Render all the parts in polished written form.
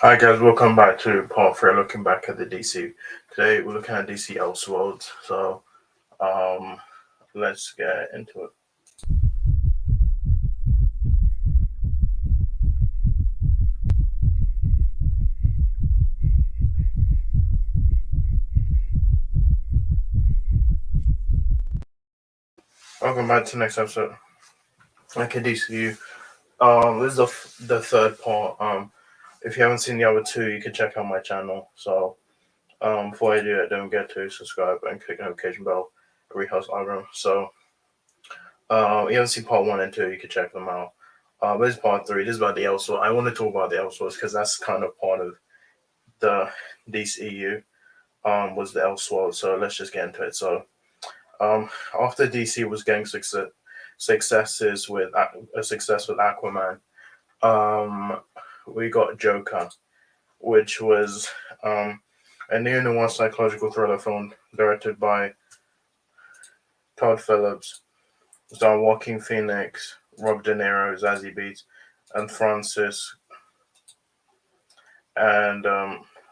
Hi guys, welcome back to part 3, looking back at the DC. Today we're looking at DC Elseworlds, so um, let's get into it. Welcome back to the next episode. Okay, DCU. This is the third part. If you haven't seen the other two, you can check out my channel. So before I do that, don't forget to subscribe and click the notification bell. Every house algorithm. So you haven't seen part 1 and 2, you can check them out. This is part 3. This is about the Elseworlds. I want to talk about the Elseworlds because that's kind of part of the DCEU. Was the Elseworlds. So let's just get into it. So after DC was getting success with Aquaman, um, we got Joker, which was a neo-noir psychological thriller film directed by Todd Phillips, starring Joaquin Phoenix, Rob De Niro, Zazie Beetz, and and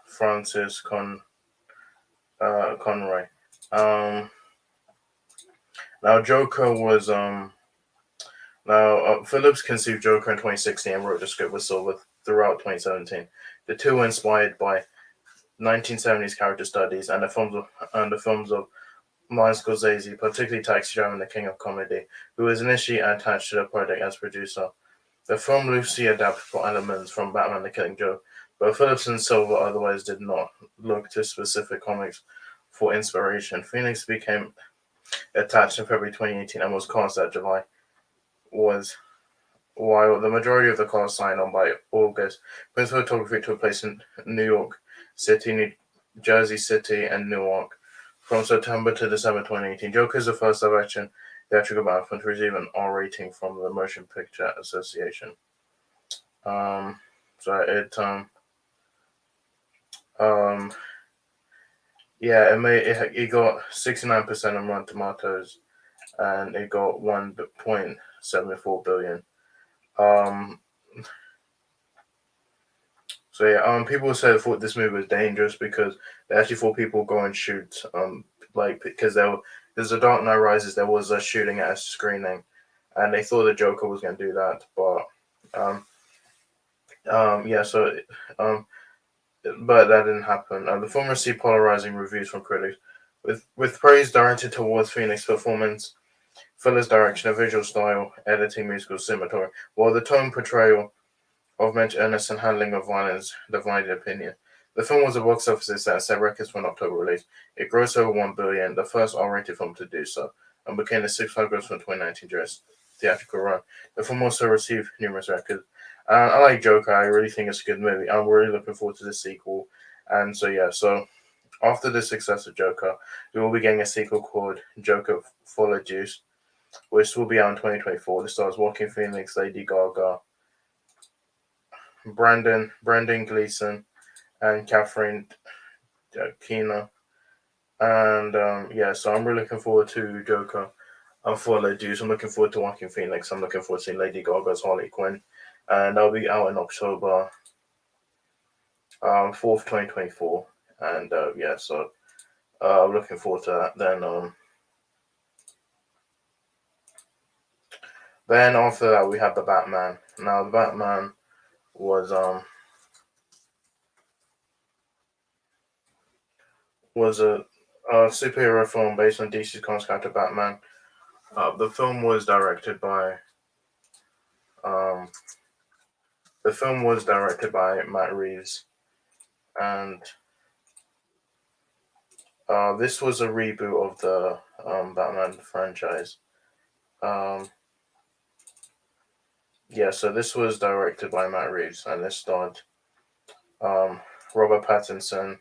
Francis Conroy. Um, Now Joker was Phillips conceived Joker in 2016 and wrote the script with Silver throughout 2017. The two were inspired by 1970s character studies and the films of Martin Scorsese, particularly Taxi Driver and The King of Comedy, who was initially attached to the project as producer. The film loosely adapted for elements from Batman: The Killing Joke, but Phillips and Silver otherwise did not look to specific comics for inspiration. Phoenix became attached in February 2018 and was cast that July, was while the majority of the cast signed on by August. Principal photography took place in New York City, New Jersey City, and Newark from September to December 2018. Joker is the first live-action theatrical Batman film to receive an R rating from the Motion Picture Association. So it got 69% on Rotten Tomatoes, and it got 1.74 billion. People said thought this movie was dangerous because they actually thought people go and shoot, because there's a Dark Knight Rises, there was a shooting at a screening, and they thought the Joker was going to do that, but but that didn't happen. The film received polarizing reviews from critics, with praise directed towards Phoenix's performance, Phillips' direction, a visual style, editing, musical, cinematography, while the tone portrayal of mental illness and handling of violence divided opinion. The film was a box office success, set records for an October release. It grossed over $1 billion, the first R-rated film to do so, and became the sixth highest from 2019 US theatrical run. The film also received numerous records. I like Joker. I really think it's a good movie. I'm really looking forward to the sequel. And so after the success of Joker, we will be getting a sequel called Joker Full of Juice, which will be out in 2024. This stars Joaquin Phoenix, Lady Gaga, Brendan Gleeson, and Catherine Keener. And so I'm really looking forward to Joker and Full of Juice. I'm looking forward to Joaquin Phoenix. I'm looking forward to seeing Lady Gaga's Harley Quinn. And that'll be out in October 4th, 2024. And I'm looking forward to that. Then after that, we have the Batman. Now, the Batman was a superhero film based on DC's comics character Batman. The film was directed by Matt Reeves, and this was a reboot of the Batman franchise. So this was directed by Matt Reeves, and this starred Robert Pattinson,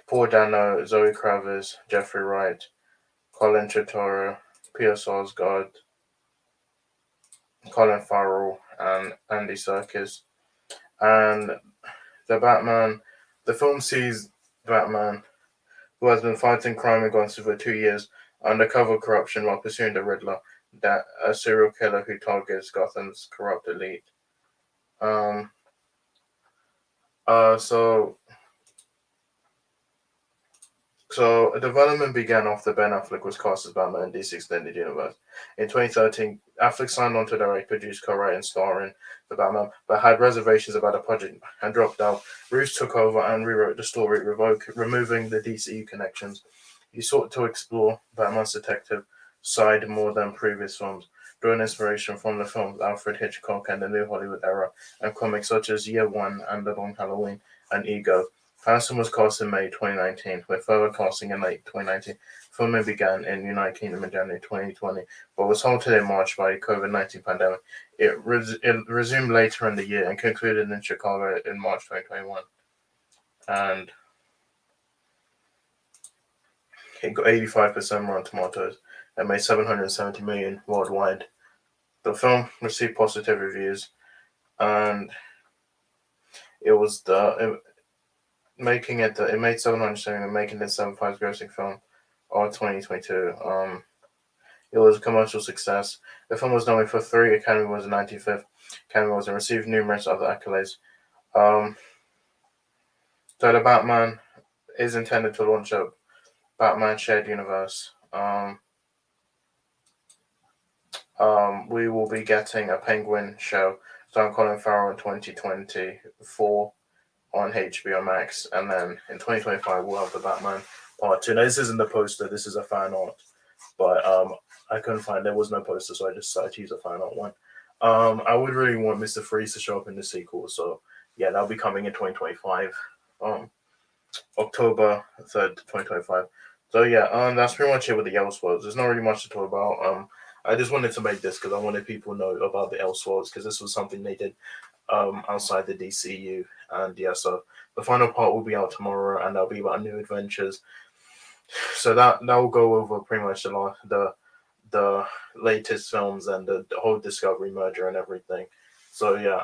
Paul Dano, Zoe Kravitz, Jeffrey Wright, Colin Trevorrow, Peter Sarsgaard, Colin Farrell, and Andy Serkis. And the film sees Batman, who has been fighting crime in Gotham for 2 years, undercover corruption while pursuing the Riddler, a serial killer who targets Gotham's corrupt elite. So development began after Ben Affleck was cast as Batman in DC Extended Universe. In 2013, Affleck signed on to direct, produce, co-write, and star in the Batman, but had reservations about the project and dropped out. Reeves took over and rewrote the story, removing the DCEU connections. He sought to explore Batman's detective side more than previous films, drawing inspiration from the films Alfred Hitchcock and the New Hollywood Era, and comics such as Year One and The Long Halloween and Ego. Patterson was cast in May 2019, with further casting in late 2019. Filming began in the United Kingdom in January 2020, but was halted in March by the COVID-19 pandemic. It resumed later in the year and concluded in Chicago in March 2021. And it got 85% Rotten Tomatoes and made $770 million worldwide. The film received positive reviews, and it was it made $770 million, making it the 7th highest grossing film of 2022. It was a commercial success. The film was nominated for 3 Academy Awards and 95th Academy Awards and received numerous other accolades. So the Batman is intended to launch a Batman shared universe. We will be getting a Penguin show starring Colin Farrell in 2024 on HBO Max, and then in 2025 we'll have the Batman Part 2. Now, this isn't the poster, this is a fan art, but I couldn't find, there was no poster, so I just decided to use a fan art one. I would really want Mr. Freeze to show up in the sequel, so yeah, that'll be coming in 2025, October 3rd, 2025. So yeah, that's pretty much it with the Elseworlds. There's not really much to talk about. I just wanted to make this because I wanted people to know about the Elseworlds, because this was something they did outside the DCEU. And yeah, so the final part will be out tomorrow, and that'll be about new adventures. So that will go over pretty much the latest films and the whole Discovery merger and everything. So yeah,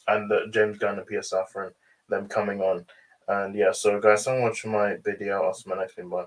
and the James Gunn and Peter Safran, them coming on. And yeah, so guys, so much for my video. I'll see you next time. Bye.